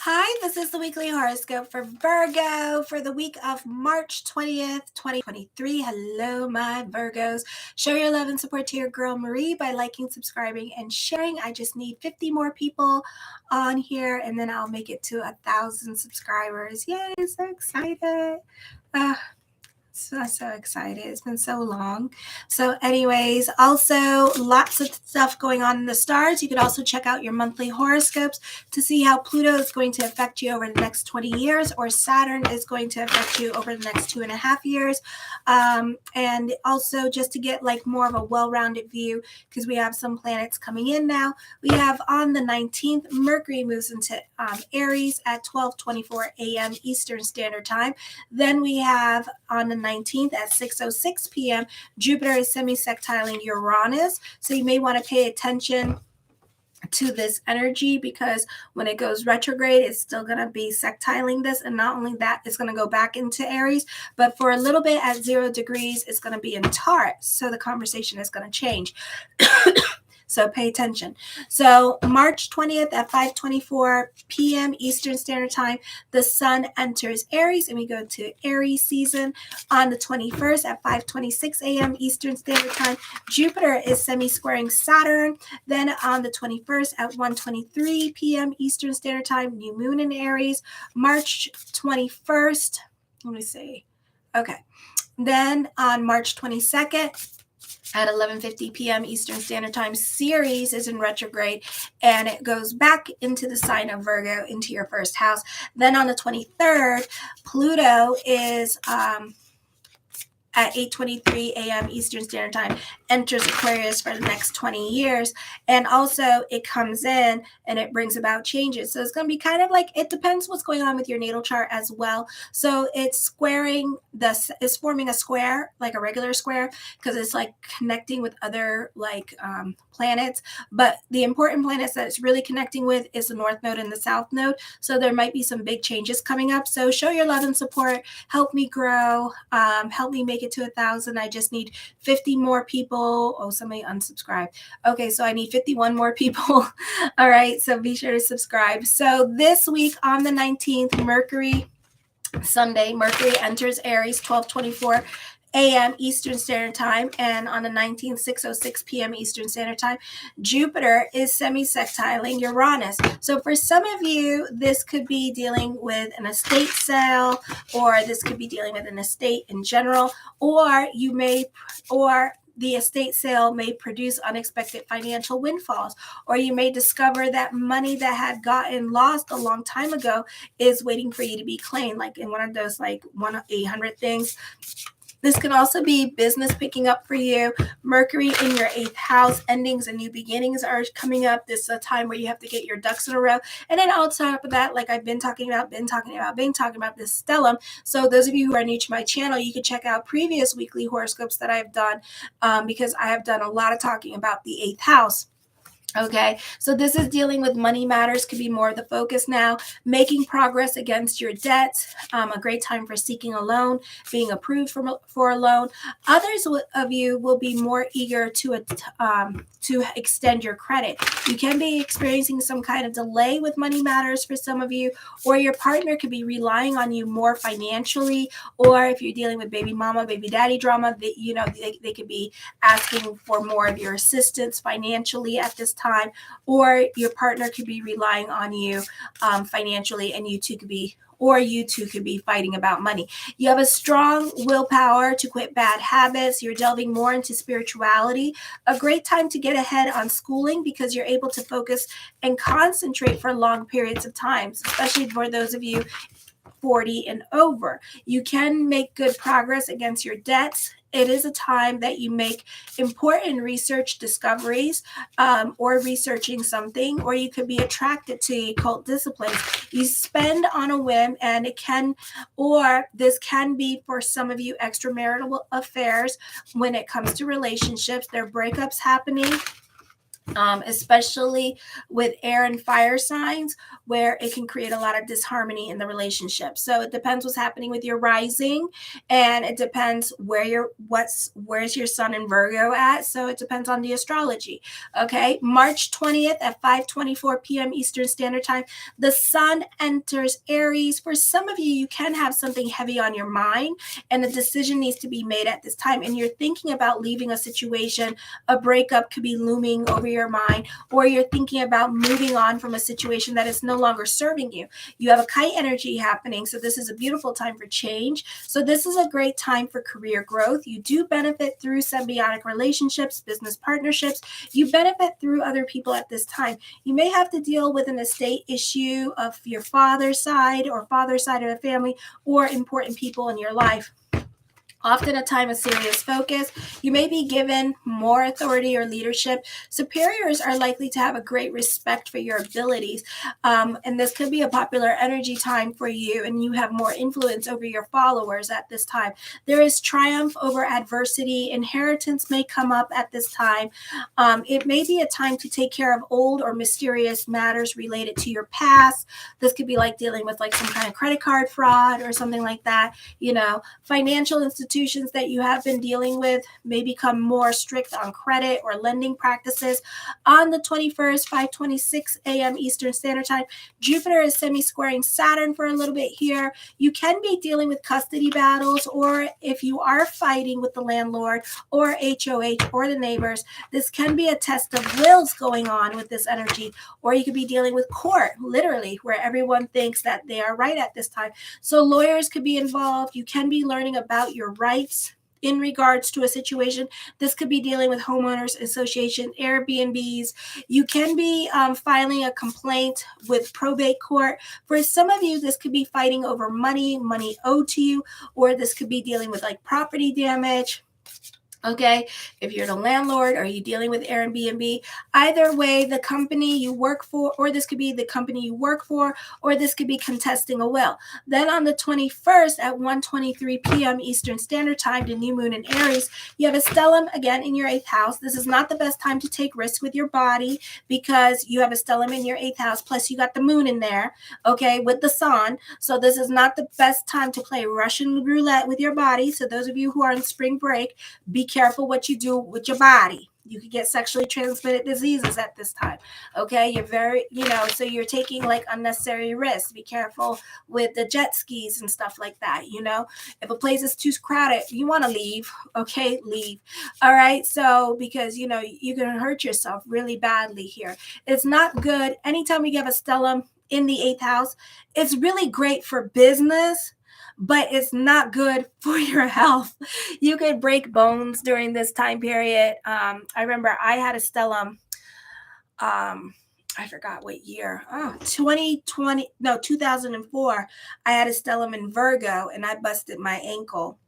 Hi, this is the weekly horoscope for Virgo for the week of March 20th, 2023. Hello, my Virgos. Show your love and support to your girl Marie by liking, subscribing, and sharing. I just need 50 more people on here, and then I'll make it to 1,000 subscribers. Yay, so excited. So excited. It's been so long. So anyways, also lots of stuff going on in the stars. You could also check out your monthly horoscopes to see how Pluto is going to affect you over the next 20 years or Saturn is going to affect you over the next 2.5 years. And also just to get like more of a well-rounded view, because we have some planets coming in now. We have on the 19th, Mercury moves into Aries at 12:24 a.m. Eastern Standard Time. Then we have on the 19th at 6:06 p.m. Jupiter is semi-sextiling Uranus, so you may want to pay attention to this energy because when it goes retrograde, it's still going to be sextiling this, and not only that, it's going to go back into Aries, but for a little bit at 0 degrees, it's going to be in Taurus, so the conversation is going to change. So pay attention. So March 20th at 5:24 p.m. Eastern Standard Time, the sun enters Aries and we go to Aries season. On the 21st at 5:26 a.m. Eastern Standard Time, Jupiter is semi-squaring Saturn. Then on the 21st at 1:23 p.m. Eastern Standard Time, new moon in Aries. March 21st, let me see. Okay. Then on March 22nd, at 11:50 p.m. Eastern Standard Time, Ceres is in retrograde and it goes back into the sign of Virgo, into your first house. Then on the 23rd, Pluto is at 8:23 a.m. Eastern Standard Time, enters Aquarius for the next 20 years. And also it comes in and it brings about changes. So it's going to be kind of like, it depends what's going on with your natal chart as well. So it's forming a square, like a regular square, because it's like connecting with other like planets. But the important planets that it's really connecting with is the North Node and the South Node. So there might be some big changes coming up. So show your love and support. Help me grow. Help me make it to 1,000. I just need 50 more people. Oh, somebody unsubscribed. Okay, so I need 51 more people. All right, so be sure to subscribe. So this week on the 19th, Sunday, Mercury enters Aries, 12:24 a.m. Eastern Standard Time, and on the 19th, 6:06 p.m. Eastern Standard Time, Jupiter is semi-sextiling Uranus. So for some of you, this could be dealing with an estate sale, or this could be dealing with an estate in general, or the estate sale may produce unexpected financial windfalls, or you may discover that money that had gotten lost a long time ago is waiting for you to be claimed, like in one of those like 1-800 things. This can also be business picking up for you. Mercury in your 8th house, endings and new beginnings are coming up. This is a time where you have to get your ducks in a row. And then on top of that, like I've been talking about this stellium. So those of you who are new to my channel, you can check out previous weekly horoscopes that I've done because I have done a lot of talking about the 8th house. Okay, so this is dealing with money matters, could be more of the focus now, making progress against your debts, a great time for seeking a loan, being approved for a loan. Others of you will be more eager to extend your credit. You can be experiencing some kind of delay with money matters for some of you, or your partner could be relying on you more financially, or if you're dealing with baby mama, baby daddy drama, they could be asking for more of your assistance financially at this time, or your partner could be relying on you financially, and you two could be fighting about money. You have a strong willpower to quit bad habits. You're delving more into spirituality. A great time to get ahead on schooling because you're able to focus and concentrate for long periods of time, especially for those of you 40 and over. You can make good progress against your debts. It is a time that you make important research discoveries or researching something, or you could be attracted to occult disciplines. You spend on a whim, and this can be for some of you extramarital affairs when it comes to relationships. There are breakups happening. especially with air and fire signs, where it can create a lot of disharmony in the relationship. So it depends what's happening with your rising, and it depends where's your sun in Virgo at. So it depends on the astrology. Okay, March 20th at 5:24 p.m. Eastern Standard Time, the sun enters Aries. For some of you, you can have something heavy on your mind, and a decision needs to be made at this time, and you're thinking about leaving a situation. A breakup could be looming over your mind, or you're thinking about moving on from a situation that is no longer serving you. You have a kite energy happening, so this is a beautiful time for change. So this is a great time for career growth. You do benefit through symbiotic relationships, business partnerships. You benefit through other people at this time. You may have to deal with an estate issue of your father's side or father's side of the family, or important people in your life. Often a time of serious focus. You may be given more authority or leadership. Superiors are likely to have a great respect for your abilities. And this could be a popular energy time for you, and you have more influence over your followers at this time. There is triumph over adversity. Inheritance may come up at this time. It may be a time to take care of old or mysterious matters related to your past. This could be like dealing with like some kind of credit card fraud or something like that. Financial institutions that you have been dealing with may become more strict on credit or lending practices. On the 21st, 5:26 a.m. Eastern Standard Time, Jupiter is semi-squaring Saturn for a little bit here. You can be dealing with custody battles, or if you are fighting with the landlord or HOH or the neighbors, this can be a test of wills going on with this energy. Or you could be dealing with court, literally, where everyone thinks that they are right at this time. So lawyers could be involved. You can be learning about your rights in regards to a situation. This could be dealing with homeowners association, Airbnbs. You can be filing a complaint with probate court. For some of you, this could be fighting over money owed to you, or this could be dealing with like property damage. Okay, if you're the landlord, are you dealing with Airbnb? Either way, the company you work for, or this could be the company you work for, or this could be contesting a will. Then on the 21st at 1:23 p.m. Eastern Standard Time, the new moon in Aries, you have a stellium again in your 8th house. This is not the best time to take risks with your body, because you have a stellium in your 8th house, plus you got the moon in there, okay, with the sun. So this is not the best time to play Russian roulette with your body. So those of you who are on spring break, be careful what you do with your body. You could get sexually transmitted diseases at this time. Okay, you're very, so you're taking like unnecessary risks. Be careful with the jet skis and stuff like that. If a place is too crowded, you want to leave. Okay, leave. All right, so because you're going to hurt yourself really badly here. It's not good. Anytime we have a stellium in the 8th house, it's really great for business, but it's not good for your health. You could break bones during this time period. I remember I had a stellium. I forgot what year. 2004. I had a stellium in Virgo, and I busted my ankle.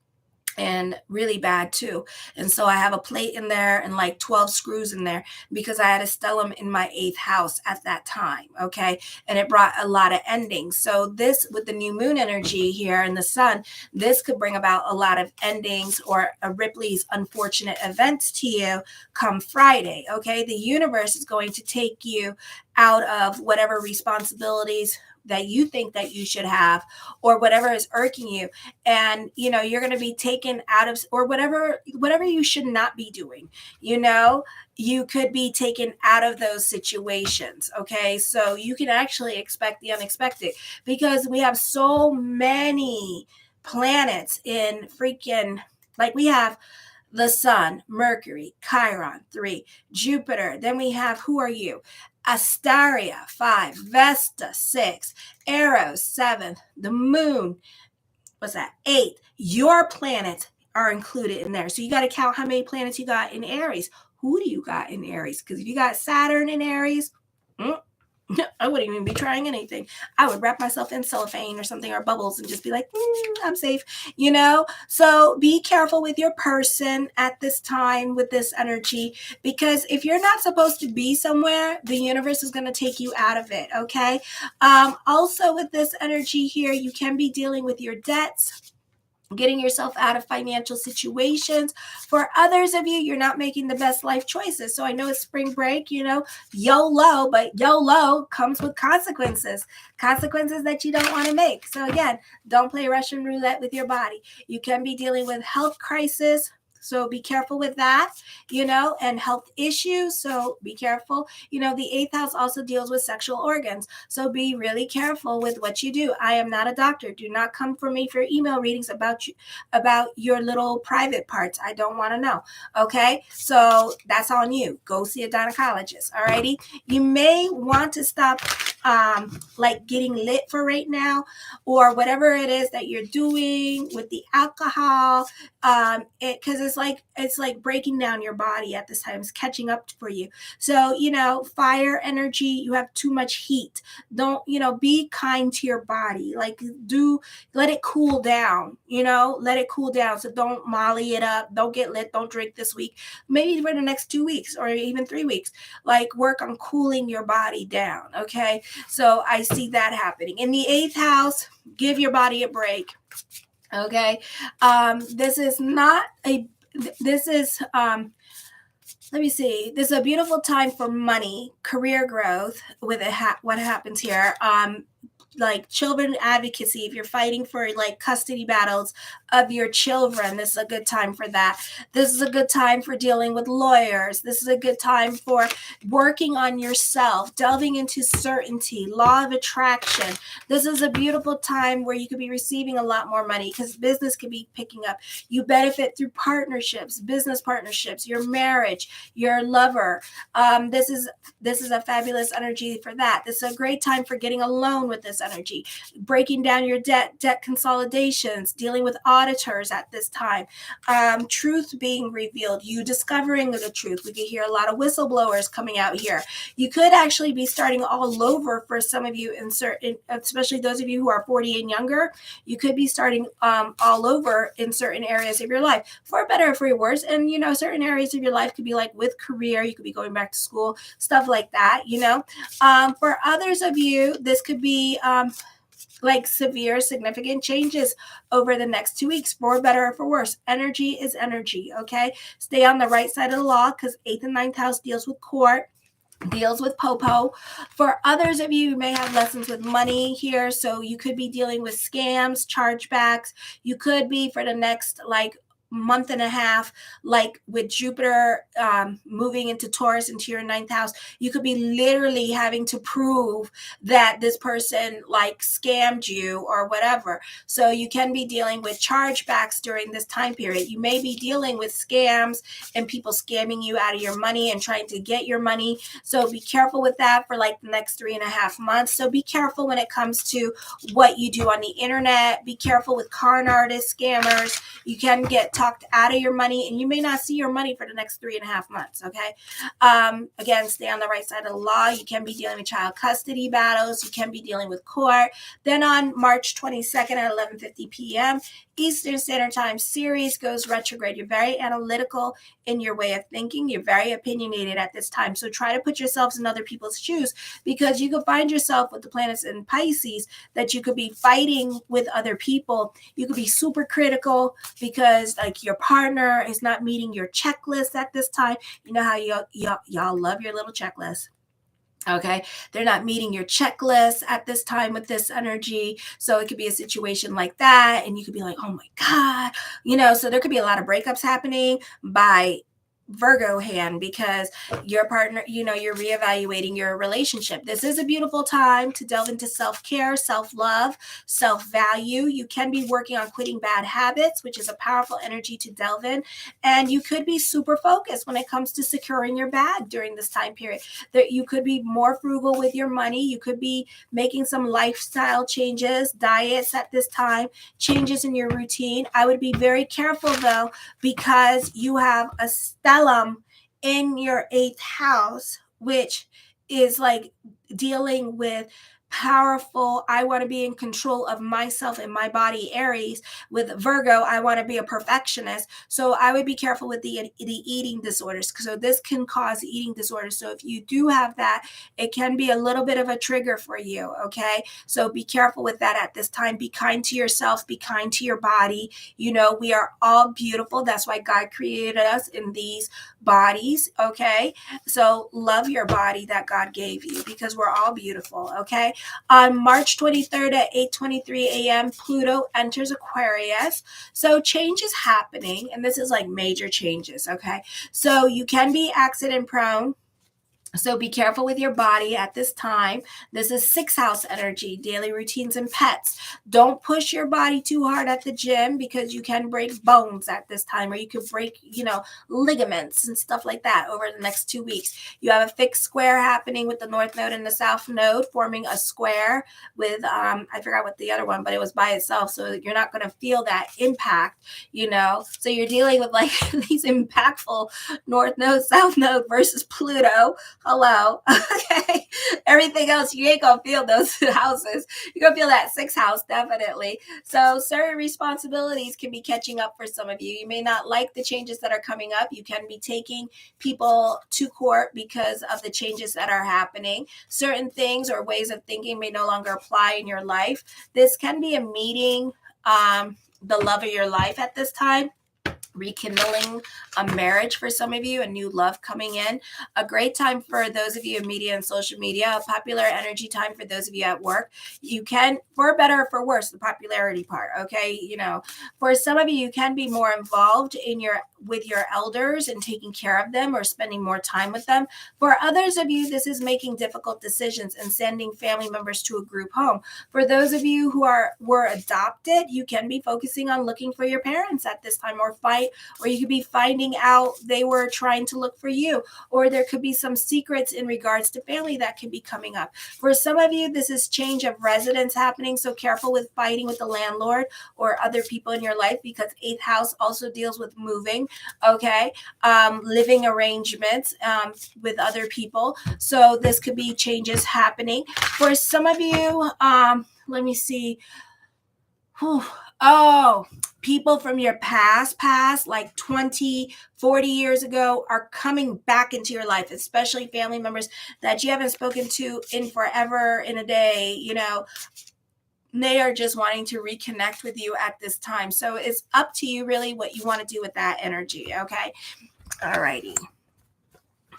And really bad too. And so I have a plate in there and like 12 screws in there, because I had a stellium in my 8th house at that time. Okay. And it brought a lot of endings. So this, with the new moon energy here and the sun, this could bring about a lot of endings, or a Ripley's unfortunate events to you come Friday. Okay. The universe is going to take you out of whatever responsibilities that you think that you should have, or whatever is irking you, and you're going to be taken out of, or whatever you should not be doing. You could be taken out of those situations. Okay, so you can actually expect the unexpected, because we have so many planets in freaking, like, we have the sun, Mercury, Chiron 3, Jupiter. Then we have, who are you? Astaria 5, Vesta 6, Eros 7, the moon, what's that, 8. Your planets are included in there. So you got to count how many planets you got in Aries. Who do you got in Aries? Because if you got Saturn in Aries, I wouldn't even be trying anything. I would wrap myself in cellophane or something, or bubbles, and just be like, I'm safe, So be careful with your person at this time with this energy, because if you're not supposed to be somewhere, the universe is going to take you out of it, okay? Also with this energy here, you can be dealing with your debts. getting yourself out of financial situations. For others of you, you're not making the best life choices. So I know it's spring break, YOLO, but YOLO comes with consequences that you don't want to make. So again, don't play Russian roulette with your body. You can be dealing with health crisis, so be careful with that, and health issues. So be careful. The eighth house also deals with sexual organs. So be really careful with what you do. I am not a doctor. Do not come for me for email readings about your little private parts. I don't want to know. Okay. So that's on you. Go see a gynecologist. Alrighty. You may want to stop like getting lit for right now, or whatever it is that you're doing with the alcohol, because it's like breaking down your body at this time. It's catching up for you. So fire energy, you have too much heat. Don't be kind to your body. Like let it cool down. Let it cool down. So don't molly it up. Don't get lit. Don't drink this week. Maybe for the next 2 weeks or even 3 weeks. Like work on cooling your body down. Okay. So I see that happening. In the eighth house, give your body a break. Okay. This is not a, this is, let me see. This is a beautiful time for money, career growth with what happens here. Like children advocacy, if you're fighting for like custody battles of your children, this is a good time for that. This is a good time for dealing with lawyers. This is a good time for working on yourself, delving into certainty, law of attraction. This is a beautiful time where you could be receiving a lot more money because business could be picking up. You benefit through partnerships, business partnerships, your marriage, your lover. This is a fabulous energy for that. This is a great time for getting a loan with this energy, breaking down your debt consolidations, dealing with auditors at this time, truth being revealed, you discovering the truth. We could hear a lot of whistleblowers coming out here. You could actually be starting all over for some of you, especially those of you who are 40 and younger. You could be starting all over in certain areas of your life, for better or for worse. And certain areas of your life could be like with career, you could be going back to school, stuff like that. For others of you, this could be like severe, significant changes over the next 2 weeks, for better or for worse. Energy is energy, okay? Stay on the right side of the law because 8th and 9th house deals with court, deals with popo. For others of you, you may have lessons with money here, so you could be dealing with scams, chargebacks. You could be for the next month and a half, like with Jupiter moving into Taurus into your 9th house, you could be literally having to prove that this person scammed you or whatever. So you can be dealing with chargebacks during this time period. You may be dealing with scams and people scamming you out of your money and trying to get your money. So be careful with that for the next 3.5 months. So be careful when it comes to what you do on the internet. Be careful with con artists, scammers. You can get talked out of your money and you may not see your money for the next 3.5 months. Okay. Again, stay on the right side of the law. You can be dealing with child custody battles. You can be dealing with court. Then on March 22nd at 11:50 p.m. Eastern Standard Time, Ceres goes retrograde. You're very analytical in your way of thinking. You're very opinionated at this time. So try to put yourselves in other people's shoes, because you could find yourself with the planets in Pisces that you could be fighting with other people. You could be super critical because your partner is not meeting your checklist at this time. You know how y'all love your little checklist. Okay, they're not meeting your checklist at this time with this energy. So it could be a situation like that. And you could be like, oh my God, so there could be a lot of breakups happening by Virgo hand because your partner, you're reevaluating your relationship. This is a beautiful time to delve into self-care, self-love, self-value. You can be working on quitting bad habits, which is a powerful energy to delve in. And you could be super focused when it comes to securing your bag during this time period. That you could be more frugal with your money. You could be making some lifestyle changes, diets at this time, changes in your routine. I would be very careful though, because you have a stellium in your 8th house, which is dealing with powerful, I want to be in control of myself and my body, Aries. With Virgo, I want to be a perfectionist. So I would be careful with the eating disorders. So this can cause eating disorders. So if you do have that, it can be a little bit of a trigger for you. Okay. So be careful with that at this time. Be kind to yourself, be kind to your body. You know, we are all beautiful. That's why God created us in these bodies. Okay. So love your body that God gave you, because we're all beautiful. Okay. On March 23rd at 8:23 a.m., Pluto enters Aquarius. So change is happening, and this is like major changes, okay? So you can be accident prone. So be careful with your body at this time. This is 6th house energy, daily routines and pets. Don't push your body too hard at the gym, because you can break bones at this time, or you could break, ligaments and stuff like that over the next 2 weeks. You have a fixed square happening with the North Node and the South Node, forming a square with, I forgot what the other one, but it was by itself. So you're not going to feel that impact, So you're dealing with like these impactful North Node, South Node versus Pluto. Hello. Okay. Everything else, you ain't gonna feel those houses. You're gonna feel that 6th house, definitely. So certain responsibilities can be catching up for some of you. You may not like the changes that are coming up. You can be taking people to court because of the changes that are happening. Certain things or ways of thinking may no longer apply in your life. This can be a meeting the love of your life at this time, rekindling a marriage for some of you, a new love coming in. A great time for those of you in media and social media, a popular energy time for those of you at work. You can, for better or for worse, the popularity part, okay? For some of you can be more involved with your elders and taking care of them, or spending more time with them. For others of you, this is making difficult decisions and sending family members to a group home. For those of you who were adopted, you can be focusing on looking for your parents at this time, or you could be finding out they were trying to look for you, or there could be some secrets in regards to family that can be coming up. For some of you, this is change of residence happening, so careful with fighting with the landlord or other people in your life, because 8th house also deals with moving, okay? Living arrangements with other people. So this could be changes happening. For some of you, let me see. People from your past, like 20, 40 years ago, are coming back into your life, especially family members that you haven't spoken to in forever, in a day, they are just wanting to reconnect with you at this time. So it's up to you really what you want to do with that energy, okay? All righty.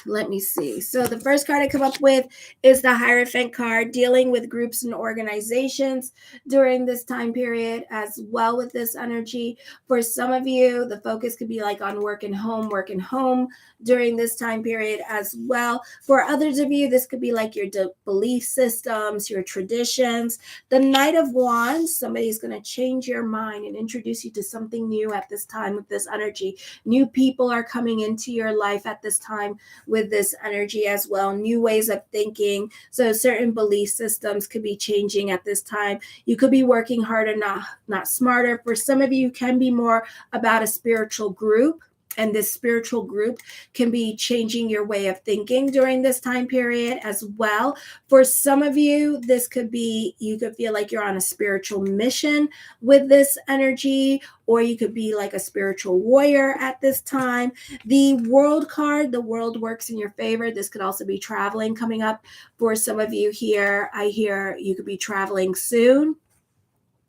Let me see. So the first card I come up with is the Hierophant card, dealing with groups and organizations during this time period as well with this energy. For some of you, the focus could be like on work and home during this time period as well. For others of you, this could be like your belief systems, your traditions. The Knight of Wands, somebody's going to change your mind and introduce you to something new at this time with this energy. New people are coming into your life at this time with this energy as well, new ways of thinking. So certain belief systems could be changing at this time. You could be working harder, not smarter. For some of you, can be more about a spiritual group, and this spiritual group can be changing your way of thinking during this time period as well. For some of you, this could be, you could feel like you're on a spiritual mission with this energy, or you could be like a spiritual warrior at this time. The World card, the world works in your favor. This could also be traveling coming up for some of you here. I hear you could be traveling soon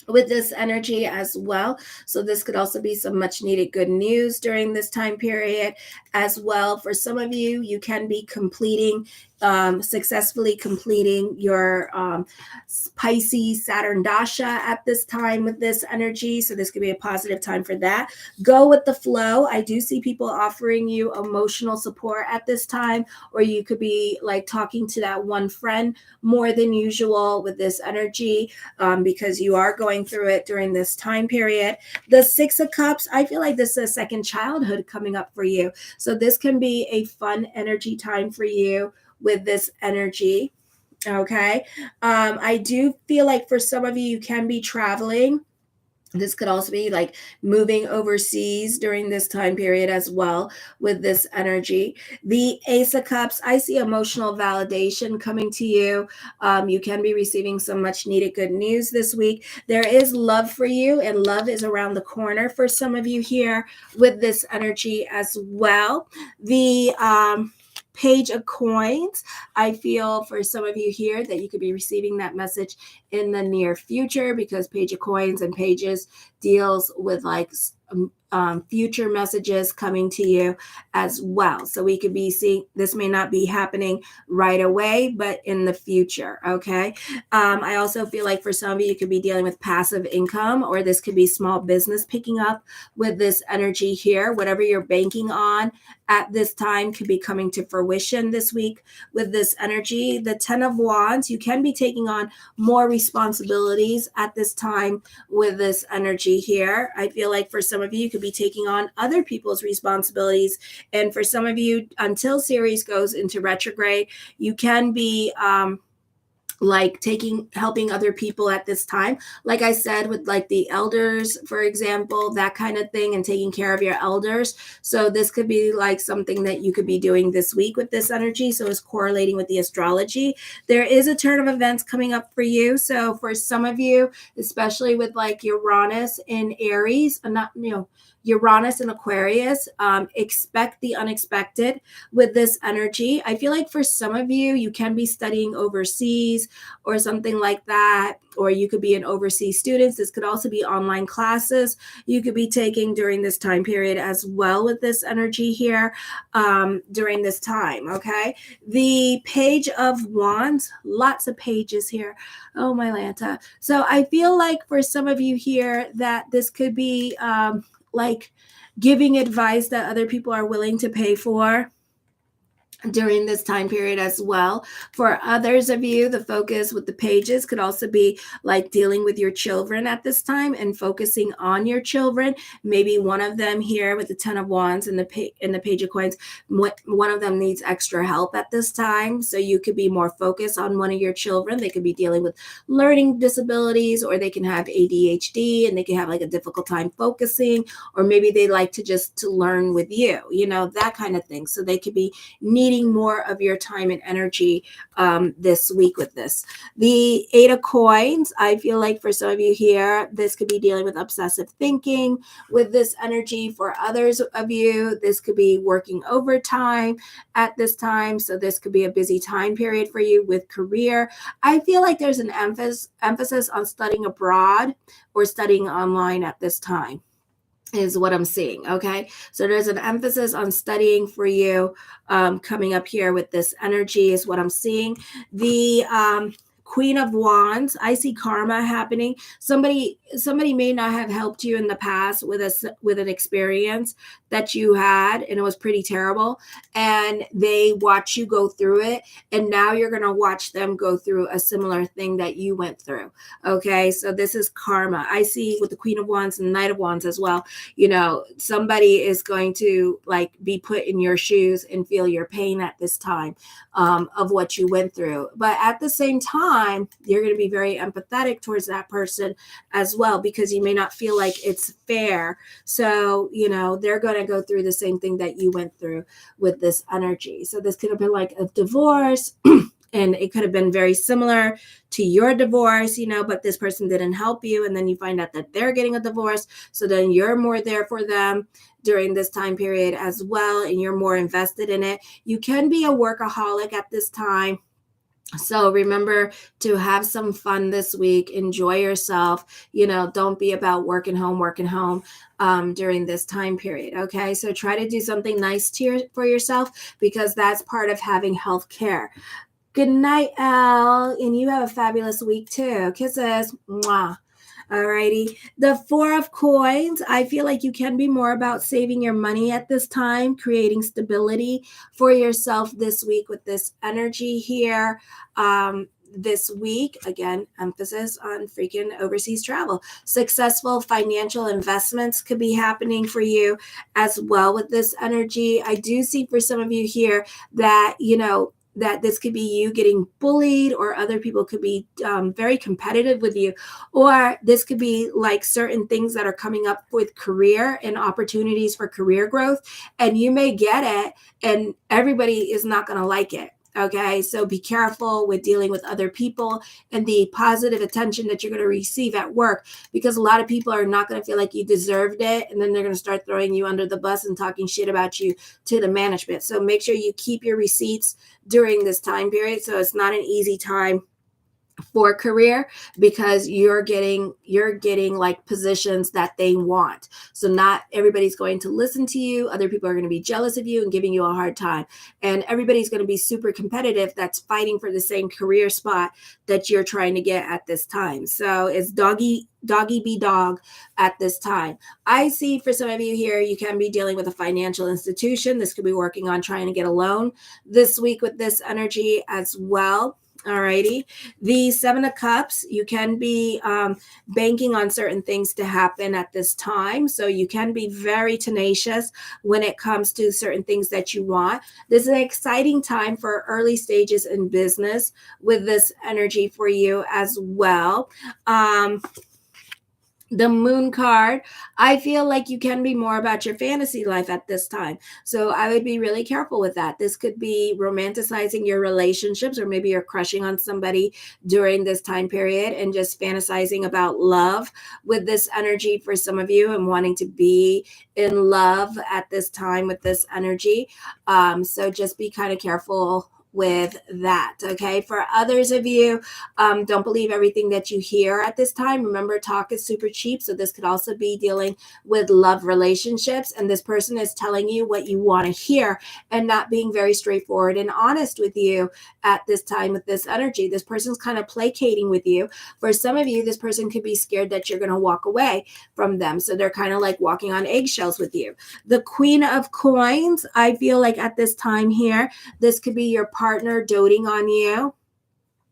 with this energy as well. So this could also be some much needed good news during this time period as well. For some of you, you can be successfully completing your Pisces Saturn Dasha at this time with this energy. So this could be a positive time for that. Go with the flow. I do see people offering you emotional support at this time, or you could be like talking to that one friend more than usual with this energy, because you are going through it during this time period. The 6 of Cups, I feel like this is a second childhood coming up for you. So this can be a fun energy time for you with this energy, okay? I do feel like for some of you, you can be traveling This could also be like moving overseas during this time period as well with this energy. The Ace of Cups, I see emotional validation coming to you. You can be receiving some much needed good news this week. There is love for you, and love is around the corner for some of you here with this energy as well. The Page of Coins, I feel for some of you here that you could be receiving that message in the near future, because Page of Coins and pages deals with like future messages coming to you as well. So we could be seeing, this may not be happening right away, but in the future. Okay. I also feel like for some of you, you could be dealing with passive income, or this could be small business picking up with this energy here. Whatever you're banking on at this time could be coming to fruition this week with this energy. The 10 of Wands, you can be taking on more responsibilities at this time with this energy here. I feel like for some of you, you could be taking on other people's responsibilities. And for some of you, until Ceres goes into retrograde, you can be like helping other people at this time, like I said, with like the elders, for example, that kind of thing, and taking care of your elders. So this could be like something that you could be doing this week with this energy. So it's correlating with the astrology. There is a turn of events coming up for you. So for some of you, especially with like Uranus in Aries, not Uranus and Aquarius, expect the unexpected with this energy. I feel like for some of you, you can be studying overseas or something like that, or you could be an overseas student. This could also be online classes you could be taking during this time period as well with this energy here during this time, okay? The Page of Wands, lots of pages here. Oh, my Lanta. So I feel like for some of you here that this could be like giving advice that other people are willing to pay for during this time period as well. For others of you, the focus with the pages could also be like dealing with your children at this time and focusing on your children. Maybe one of them here with the 10 of Wands and the Page of Coins, one of them needs extra help at this time. So you could be more focused on one of your children. They could be dealing with learning disabilities, or they can have ADHD and they can have like a difficult time focusing, or maybe they like to learn with you, that kind of thing. So they could be needing more of your time and energy this week with this. The 8 of Coins, I feel like for some of you here, this could be dealing with obsessive thinking with this energy. For others of you, this could be working overtime at this time. So this could be a busy time period for you with career. I feel like there's an emphasis on studying abroad or studying online at this time, is what I'm seeing. Okay. So there's an emphasis on studying for you coming up here with this energy is what I'm seeing. The Queen of Wands, I see karma happening. Somebody may not have helped you in the past with an experience that you had, and it was pretty terrible, and they watch you go through it, and now you're going to watch them go through a similar thing that you went through. Okay, so this is karma. I see with the Queen of Wands and the Knight of Wands as well. Somebody is going to like be put in your shoes and feel your pain at this time of what you went through. But at the same time, you're going to be very empathetic towards that person as well, because you may not feel like it's fair. So, they're going to go through the same thing that you went through with this energy. So this could have been like a divorce. And it could have been very similar to your divorce, but this person didn't help you. And then you find out that they're getting a divorce. So then you're more there for them during this time period as well. And you're more invested in it. You can be a workaholic at this time. So remember to have some fun this week. Enjoy yourself. Don't be about working home during this time period. Okay. So try to do something nice for yourself, because that's part of having health care. Good night, Elle. And you have a fabulous week too. Kisses. Mwah. Alrighty. The 4 of Coins, I feel like you can be more about saving your money at this time, creating stability for yourself this week with this energy here. This week, again, emphasis on freaking overseas travel. Successful financial investments could be happening for you as well with this energy. I do see for some of you here that, that this could be you getting bullied, or other people could be very competitive with you, or this could be like certain things that are coming up with career and opportunities for career growth, and you may get it and everybody is not going to like it. Okay, so be careful with dealing with other people and the positive attention that you're going to receive at work, because a lot of people are not going to feel like you deserved it, and then they're going to start throwing you under the bus and talking shit about you to the management. So make sure you keep your receipts during this time period. So it's not an easy time for career, because you're getting like positions that they want. So not everybody's going to listen to you. Other people are going to be jealous of you and giving you a hard time, and everybody's going to be super competitive that's fighting for the same career spot that you're trying to get at this time. So it's doggy be dog at this time. I see for some of you here, you can be dealing with a financial institution. This could be working on trying to get a loan this week with this energy as well. Alrighty. The Seven of Cups, you can be banking on certain things to happen at this time. So you can be very tenacious when it comes to certain things that you want. This is an exciting time for early stages in business with this energy for you as well. The Moon card, I feel like you can be more about your fantasy life at this time. So I would be really careful with that. This could be romanticizing your relationships, or maybe you're crushing on somebody during this time period and just fantasizing about love with this energy for some of you, and wanting to be in love at this time with this energy. So just be kind of careful with that. Okay. For others of you, don't believe everything that you hear at this time. Remember, talk is super cheap. So this could also be dealing with love relationships, and this person is telling you what you want to hear and not being very straightforward and honest with you at this time with this energy. This person's kind of placating with you. For some of you, this person could be scared that you're going to walk away from them. So they're kind of like walking on eggshells with you. The Queen of Coins, I feel like at this time here, this could be your partner doting on you.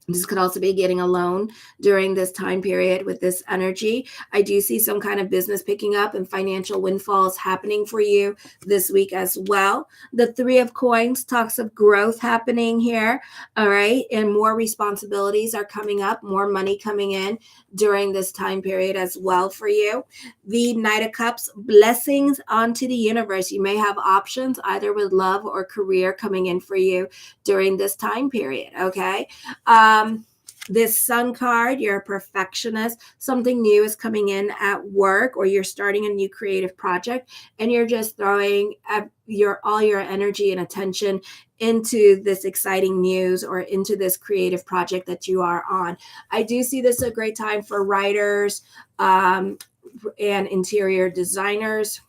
This could also be getting a loan during this time period with this energy. I do see some kind of business picking up and financial windfalls happening for you this week as well. The Three of Coins talks of growth happening here. All right. And more responsibilities are coming up, more money coming in during this time period as well for you. The Knight of Cups, blessings onto the universe. You may have options either with love or career coming in for you during this time period. Okay. This Sun card, you're a perfectionist. Something new is coming in at work, or you're starting a new creative project, and you're just throwing all your energy and attention into this exciting news or into this creative project that you are on. I do see this a great time for writers and interior designers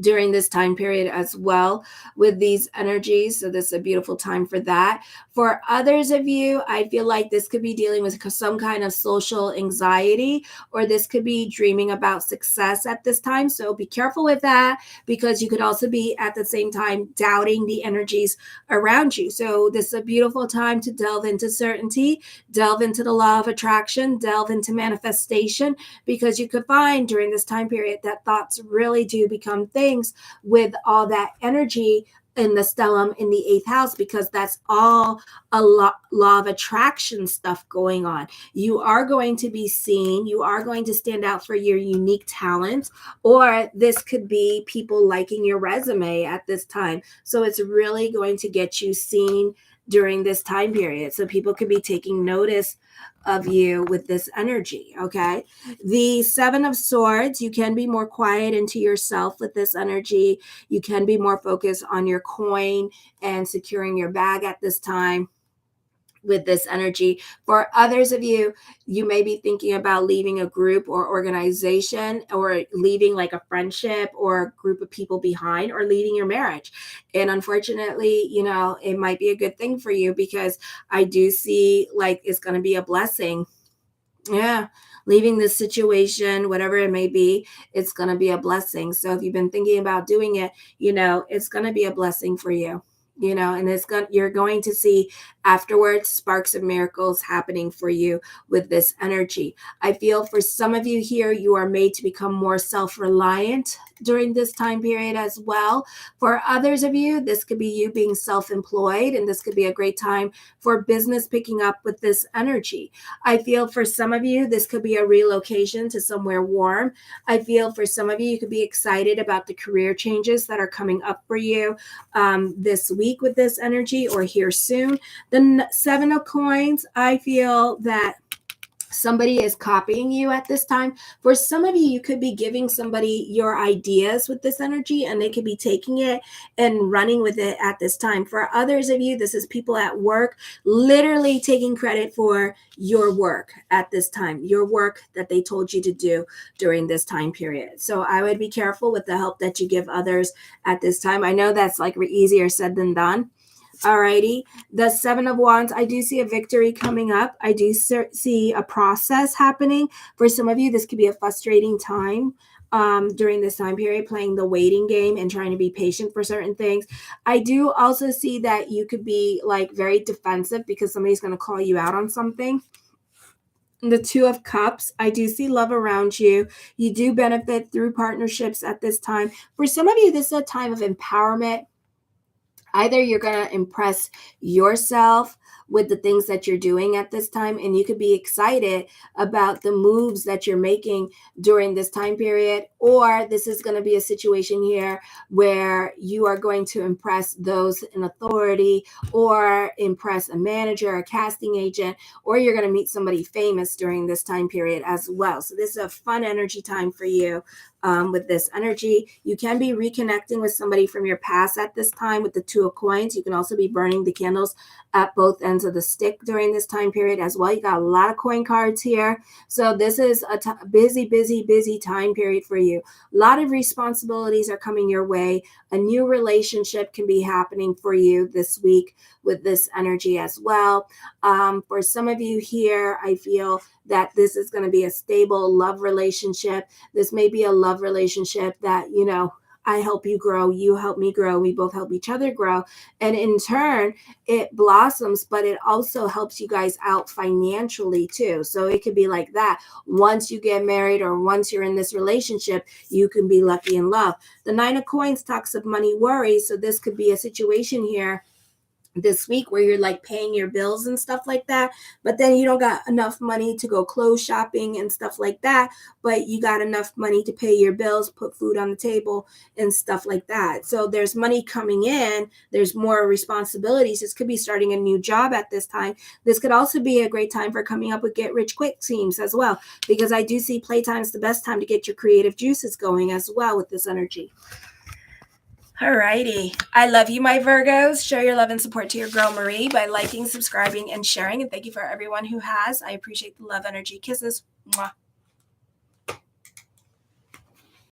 during this time period as well with these energies. So this is a beautiful time for that. For others of you, I feel like this could be dealing with some kind of social anxiety, or this could be dreaming about success at this time. So be careful with that, because you could also be at the same time doubting the energies around you. So this is a beautiful time to delve into certainty, delve into the law of attraction, delve into manifestation, because you could find during this time period that thoughts really do become things with all that energy in the stellium in the 8th house, because that's all a law of attraction stuff going on. You are going to be seen. You are going to stand out for your unique talents, or this could be people liking your resume at this time. So it's really going to get you seen during this time period. So people could be taking notice of you with this energy. Okay. The Seven of Swords, you can be more quiet into yourself with this energy. You can be more focused on your coin and securing your bag at this time with this energy. For others of you, you may be thinking about leaving a group or organization, or leaving like a friendship or a group of people behind, or leaving your marriage. And unfortunately, it might be a good thing for you, because I do see like it's going to be a blessing. Yeah. Leaving this situation, whatever it may be, it's going to be a blessing. So if you've been thinking about doing it, it's going to be a blessing for you. And you're going to see afterwards, sparks of miracles happening for you with this energy. I feel for some of you here, you are made to become more self-reliant during this time period as well. For others of you, this could be you being self-employed, and this could be a great time for business picking up with this energy. I feel for some of you, this could be a relocation to somewhere warm. I feel for some of you, you could be excited about the career changes that are coming up for you this week with this energy or here soon. The Seven of Coins, I feel that somebody is copying you at this time. For some of you, you could be giving somebody your ideas with this energy, and they could be taking it and running with it at this time. For others of you, this is people at work literally taking credit for your work at this time, your work that they told you to do during this time period. So I would be careful with the help that you give others at this time. I know that's like easier said than done. Alrighty, the Seven of Wands, I do see a victory coming up. I do see a process happening. For some of you, this could be a frustrating time during this time period, playing the waiting game and trying to be patient for certain things. I do also see that you could be like very defensive because somebody's going to call you out on something. The Two of Cups, I do see love around you. You do benefit through partnerships at this time. For some of you, this is a time of empowerment. Either you're going to impress yourself with the things that you're doing at this time, and you could be excited about the moves that you're making during this time period, or this is going to be a situation here where you are going to impress those in authority or impress a manager, a casting agent, or you're going to meet somebody famous during this time period as well. So this is a fun energy time for you. With this energy, you can be reconnecting with somebody from your past at this time with the Two of Coins. You can also be burning the candles at both ends of the stick during this time period as well. You got a lot of coin cards here. So this is a busy time period for you. A lot of responsibilities are coming your way. A new relationship can be happening for you this week with this energy as well. For some of you here, I feel that this is going to be a stable love relationship. This may be a love relationship that, you know, I help you grow, you help me grow, we both help each other grow. And in turn, it blossoms, but it also helps you guys out financially too. So it could be like that. Once you get married or once you're in this relationship, you can be lucky in love. The Nine of Coins talks of money worries. So this could be a situation here this week where you're like paying your bills and stuff like that, but then you don't got enough money to go clothes shopping and stuff like that, but you got enough money to pay your bills, put food on the table and stuff like that. So there's money coming in, there's more responsibilities. This could be starting a new job at this time. This could also be a great time for coming up with get rich quick schemes as well, because I do see playtime is the best time to get your creative juices going as well with this energy. Alrighty. I love you, my Virgos. Show your love and support to your girl Marie by liking, subscribing, and sharing. And thank you for everyone who has. I appreciate the love, energy, kisses. Mwah.